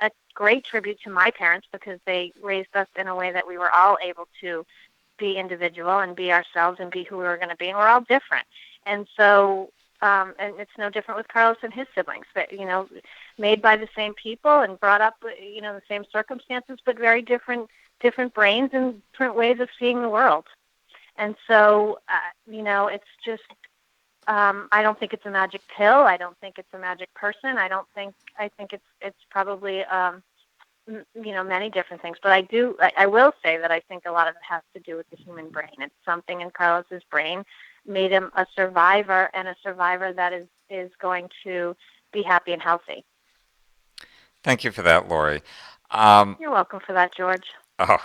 a great tribute to my parents, because they raised us in a way that we were all able to be individual and be ourselves and be who we were going to be. And we're all different. And so, and it's no different with Carlos and his siblings, but, made by the same people and brought up, the same circumstances, but very different brains and different ways of seeing the world. And so, it's just, I don't think it's a magic pill. I don't think it's a magic person. I think it's probably, many different things. But I will say that I think a lot of it has to do with the human brain. It's something in Carlos's brain made him a survivor, and a survivor that is going to be happy and healthy. Thank you for that, Lori. You're welcome for that, George. Oh,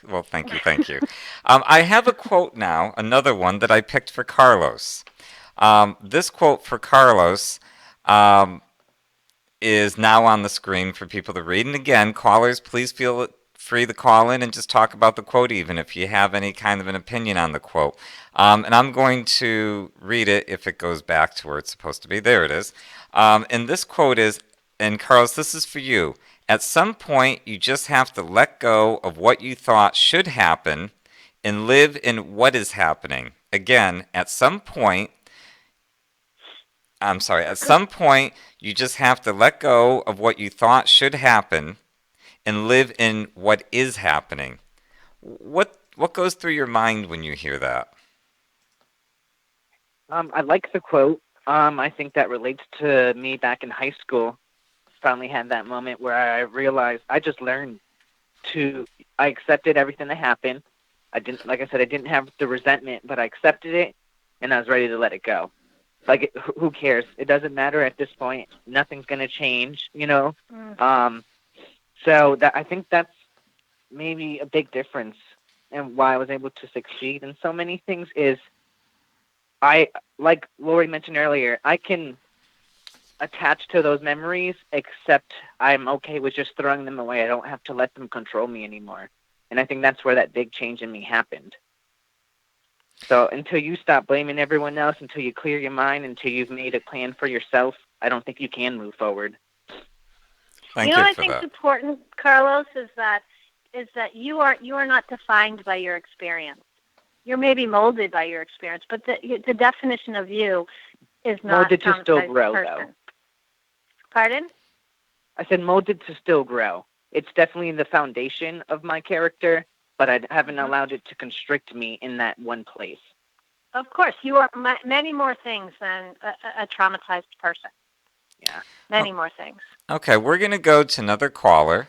well, thank you, thank you. I have a quote now, another one that I picked for Carlos. This quote for Carlos is now on the screen for people to read. And again, callers, please feel free to call in and just talk about the quote, even if you have any kind of an opinion on the quote. And I'm going to read it if it goes back to where it's supposed to be. There it is. And this quote is, and Carlos, this is for you. At some point, you just have to let go of what you thought should happen and live in what is happening. Again, at some point, you just have to let go of what you thought should happen and live in what is happening. What goes through your mind when you hear that? I like the quote. I think that relates to me back in high school. Finally had that moment where I realized I just learned I accepted everything that happened. I didn't have the resentment, but I accepted it, and I was ready to let it go. Like, who cares? It doesn't matter at this point. Nothing's going to change, So I think that's maybe a big difference, and why I was able to succeed in so many things is like Lori mentioned earlier, I can attach to those memories, except I'm okay with just throwing them away. I don't have to let them control me anymore. And I think that's where that big change in me happened. So until you stop blaming everyone else, until you clear your mind, until you've made a plan for yourself, I don't think you can move forward. Thank you what I for think that. is important, Carlos, is that you are not defined by your experience. You're maybe molded by your experience, but the definition of you is not molded to still grow, person. though. Pardon? I said molded to still grow. It's definitely the foundation of my character, but I haven't allowed it to constrict me in that one place. Of course, you are many more things than a traumatized person. Yeah. Many more things. Okay, we're going to go to another caller.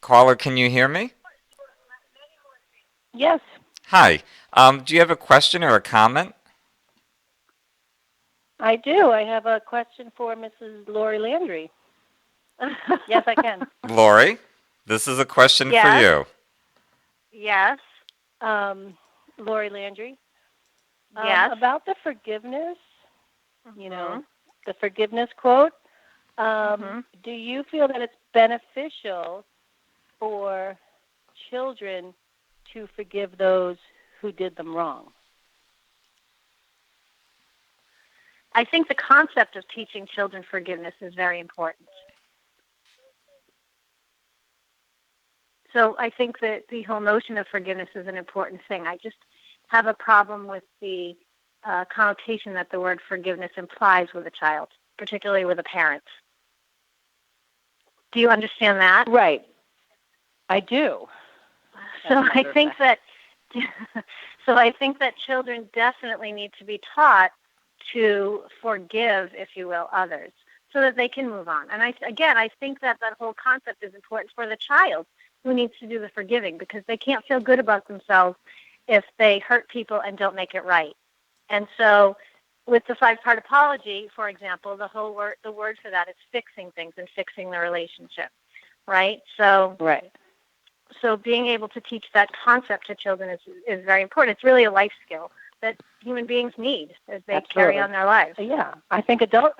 Caller, can you hear me? Yes. Hi. Do you have a question or a comment? I do. I have a question for Mrs. Lori Landry. Yes, I can. Lori, this is a question for you. Yes. Lori Landry. Yes. About the forgiveness, the forgiveness quote, do you feel that it's beneficial for children to forgive those who did them wrong? I think the concept of teaching children forgiveness is very important. So I think that the whole notion of forgiveness is an important thing. I just have a problem with the connotation that the word forgiveness implies with a child, particularly with a parent. Do you understand that? Right. I do. So I think that children definitely need to be taught to forgive, if you will, others, so that they can move on. And I think that whole concept is important for the child who needs to do the forgiving, because they can't feel good about themselves if they hurt people and don't make it right. And so with the 5-part apology, for example, the word for that is fixing things and fixing the relationship, right? So right. So being able to teach that concept to children is very important. It's really a life skill that human beings need as they carry on their lives. Yeah, I think adults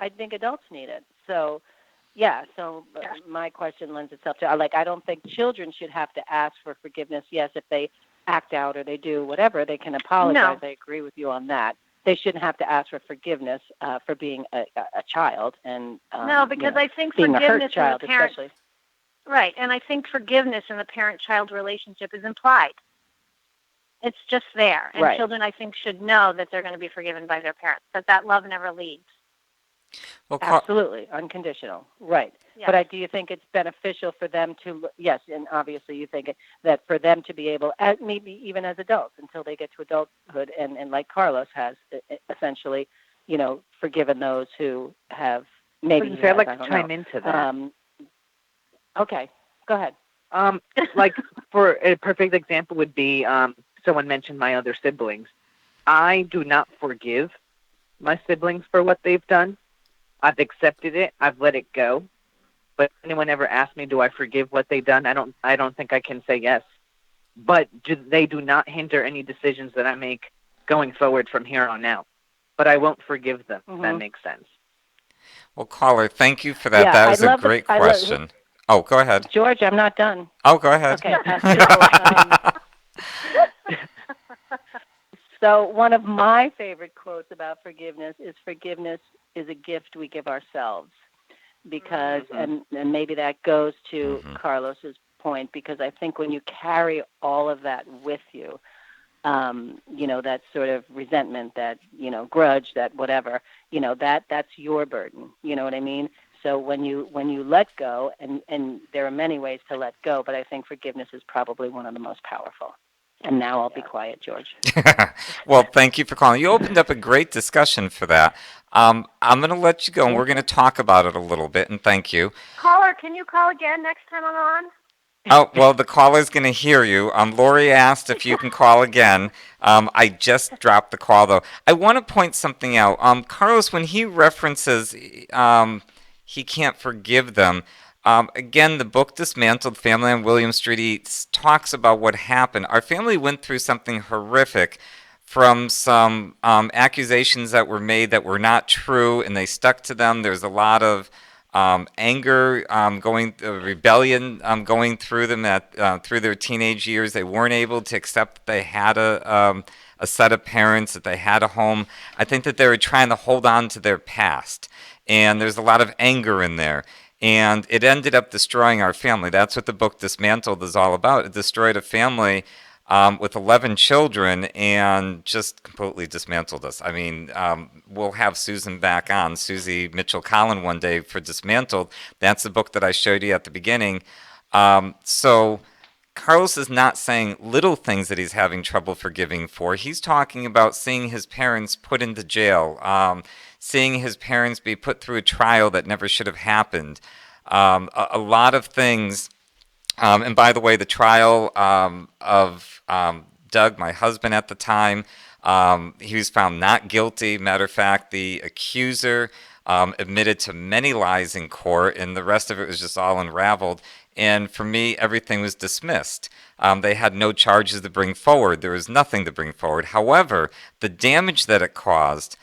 need it. So, yeah. So my question lends itself to I don't think children should have to ask for forgiveness. Yes, if they act out or they do whatever, they can apologize. No. I agree with you on that. They shouldn't have to ask for forgiveness for being a child and no, because I think being forgiveness a hurt child, in the parent, especially. Right, and I think forgiveness in the parent-child relationship is implied. It's just there, and right. Children, I think, should know that they're going to be forgiven by their parents, that love never leaves. Well, absolutely, unconditional, right. Yes. But do you think it's beneficial for them to, yes, and obviously you think that for them to be able, maybe even as adults, until they get to adulthood, and like Carlos has essentially, forgiven those who have maybe... I'd like to chime into that. Okay, go ahead. For a perfect example would be, someone mentioned my other siblings. I do not forgive my siblings for what they've done. I've accepted it. I've let it go. But if anyone ever asks me, do I forgive what they've done? I don't think I can say yes. But they do not hinder any decisions that I make going forward from here on out. But I won't forgive them, if that makes sense. Well, caller, thank you for that. That was a great question. Oh, go ahead. George, I'm not done. Oh, go ahead. Okay. So one of my favorite quotes about forgiveness is a gift we give ourselves. Because, and maybe that goes to Carlos's point, because I think when you carry all of that with you, that sort of resentment, that, grudge, that whatever, that's your burden. You know what I mean? So when you let go, and there are many ways to let go, but I think forgiveness is probably one of the most powerful. And now I'll be quiet, George. Well, thank you for calling. You opened up a great discussion for that. I'm going to let you go, and we're going to talk about it a little bit, and thank you. Caller, can you call again next time I'm on? Oh, well, the caller's going to hear you. Lori asked if you can call again. I just dropped the call, though. I want to point something out. Carlos, when he references he can't forgive them, again, the book Dismantled, Family on William Street, talks about what happened. Our family went through something horrific from some accusations that were made that were not true, and they stuck to them. There's a lot of anger, rebellion going through them through their teenage years. They weren't able to accept that they had a set of parents, that they had a home. I think that they were trying to hold on to their past, and there's a lot of anger in there. And it ended up destroying our family. That's what the book Dismantled is all about. It destroyed a family with 11 children and just completely dismantled us. I mean, we'll have Susan back on, Susie Mitchell-Collin, one day for Dismantled. That's the book that I showed you at the beginning. So Carlos is not saying little things that he's having trouble forgiving for. He's talking about seeing his parents put into jail, seeing his parents be put through a trial that never should have happened. A lot of things. And by the way, the trial of Doug, my husband at the time, he was found not guilty. Matter of fact, the accuser admitted to many lies in court, and the rest of it was just all unraveled. And for me, everything was dismissed. They had no charges to bring forward. There was nothing to bring forward. However, the damage that it caused,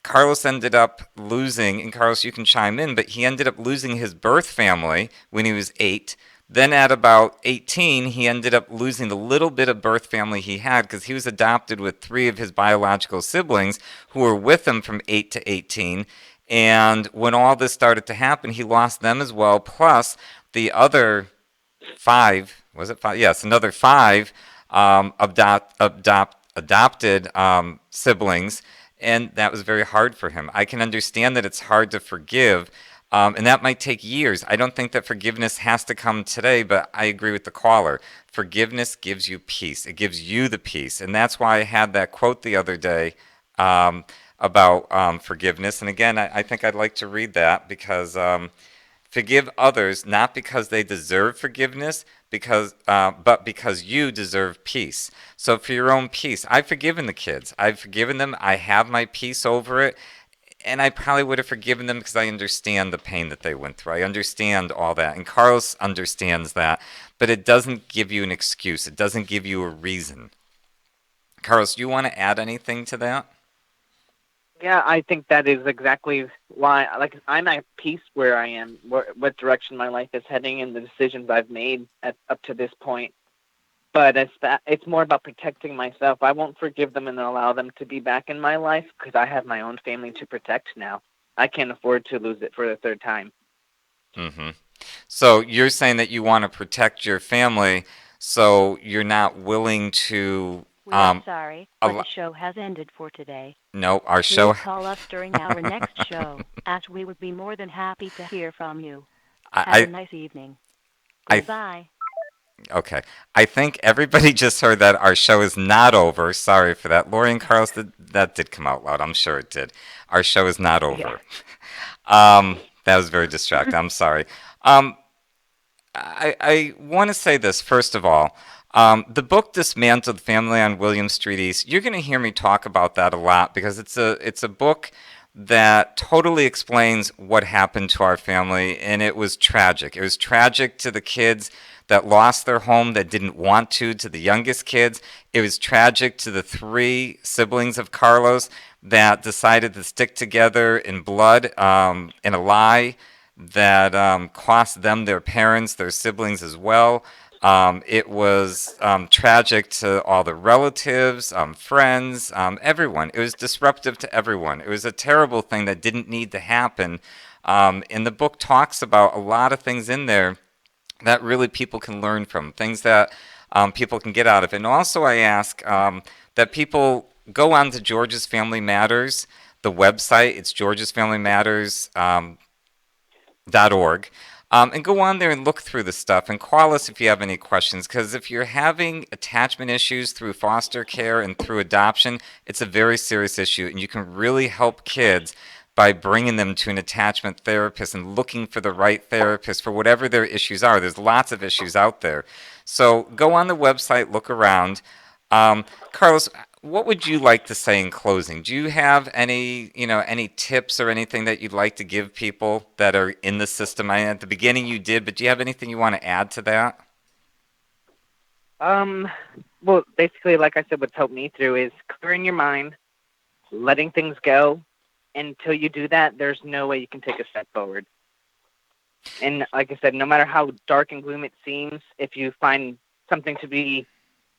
Carlos ended up losing, and Carlos, you can chime in, but he ended up losing his birth family when he was 8. Then at about 18, he ended up losing the little bit of birth family he had because he was adopted with three of his biological siblings who were with him from 8 to 18. And when all this started to happen, he lost them as well, plus the other five, was it five? Yes, another five adopted siblings, and that was very hard for him. I can understand that it's hard to forgive, and that might take years. I don't think that forgiveness has to come today, but I agree with the caller. Forgiveness gives you peace. It gives you the peace, and that's why I had that quote the other day about forgiveness. And again, I think I'd like to read that because forgive others not because they deserve forgiveness, but because you deserve peace. So for your own peace, I've forgiven the kids. I've forgiven them. I have my peace over it. And I probably would have forgiven them because I understand the pain that they went through. I understand all that. And Carlos understands that. But it doesn't give you an excuse. It doesn't give you a reason. Carlos, do you want to add anything to that? Yeah, I think that is exactly why. Like, I'm at peace where I am, what direction my life is heading, and the decisions I've made up to this point. But it's more about protecting myself. I won't forgive them and allow them to be back in my life because I have my own family to protect now. I can't afford to lose it for the third time. Mm-hmm. So you're saying that you want to protect your family, so you're not willing to. We are sorry, but the show has ended for today. No, our show. Please call us during our next show, as we would be more than happy to hear from you. Have a nice evening. Goodbye. Okay. I think everybody just heard that our show is not over. Sorry for that. Lori and Carlos, that did come out loud. I'm sure it did. Our show is not over. That was very distracting. I'm sorry. I want to say this, first of all. The book Dismantled Family on William Street East, you're going to hear me talk about that a lot because it's a book that totally explains what happened to our family, and it was tragic. It was tragic to the kids that lost their home that didn't want to the youngest kids. It was tragic to the three siblings of Carlos that decided to stick together in blood, in a lie that cost them their parents, their siblings as well. It was tragic to all the relatives, friends, everyone. It was disruptive to everyone. It was a terrible thing that didn't need to happen. And the book talks about a lot of things in there that really people can learn from, things that people can get out of it. And also I ask that people go on to George's Family Matters, the website. It's georgesfamilymatters.org. And go on there and look through the stuff and call us if you have any questions. Because if you're having attachment issues through foster care and through adoption, it's a very serious issue. And you can really help kids by bringing them to an attachment therapist and looking for the right therapist for whatever their issues are. There's lots of issues out there. So go on the website, look around. Carlos, what would you like to say in closing? Do you have any tips or anything that you'd like to give people that are in the system? At the beginning you did, but do you have anything you want to add to that? Well, basically, like I said, what's helped me through is clearing your mind, letting things go. Until you do that, there's no way you can take a step forward. And like I said, no matter how dark and gloomy it seems, if you find something to be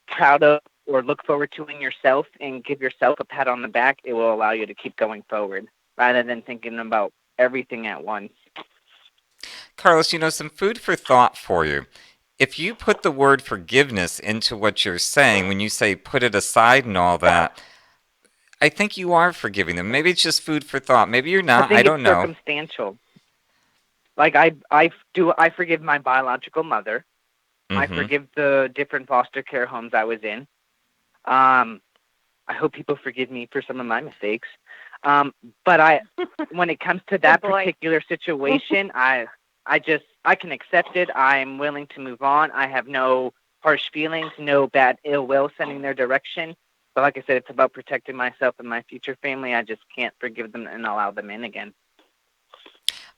proud of or look forward to in yourself and give yourself a pat on the back, it will allow you to keep going forward rather than thinking about everything at once. Carlos, some food for thought for you. If you put the word forgiveness into what you're saying, when you say put it aside and all that, I think you are forgiving them. Maybe it's just food for thought. Maybe you're not. I don't know. Circumstantial. Like I forgive my biological mother. Mm-hmm. I forgive the different foster care homes I was in. I hope people forgive me for some of my mistakes. But when it comes to that particular situation, I can accept it. I'm willing to move on. I have no harsh feelings, no bad ill will sending their direction. But like I said, it's about protecting myself and my future family. I just can't forgive them and allow them in again.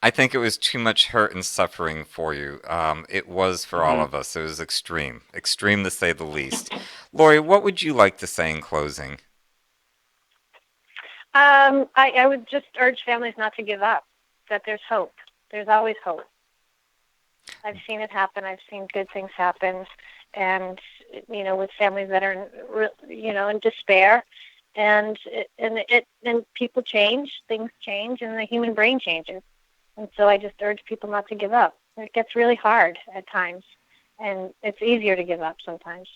I think it was too much hurt and suffering for you. It was for all of us. It was extreme to say the least. Lori, what would you like to say in closing? I would just urge families not to give up, that there's hope. There's always hope. I've seen it happen. I've seen good things happen, and with families that are in despair, and people change, things change, and the human brain changes. And so I just urge people not to give up. It gets really hard at times, and it's easier to give up sometimes.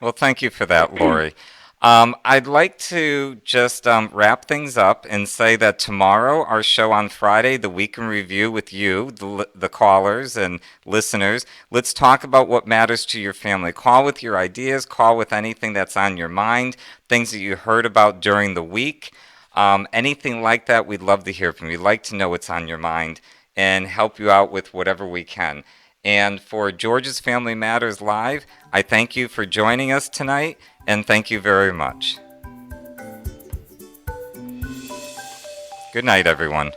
Well, thank you for that, Lori. I'd like to just wrap things up and say that tomorrow, our show on Friday, the Week in Review with you, the callers and listeners, let's talk about what matters to your family. Call with your ideas, call with anything that's on your mind, things that you heard about during the week. Anything like that, we'd love to hear from you. We'd like to know what's on your mind and help you out with whatever we can. And for George's Family Matters Live, I thank you for joining us tonight, and thank you very much. Good night, everyone.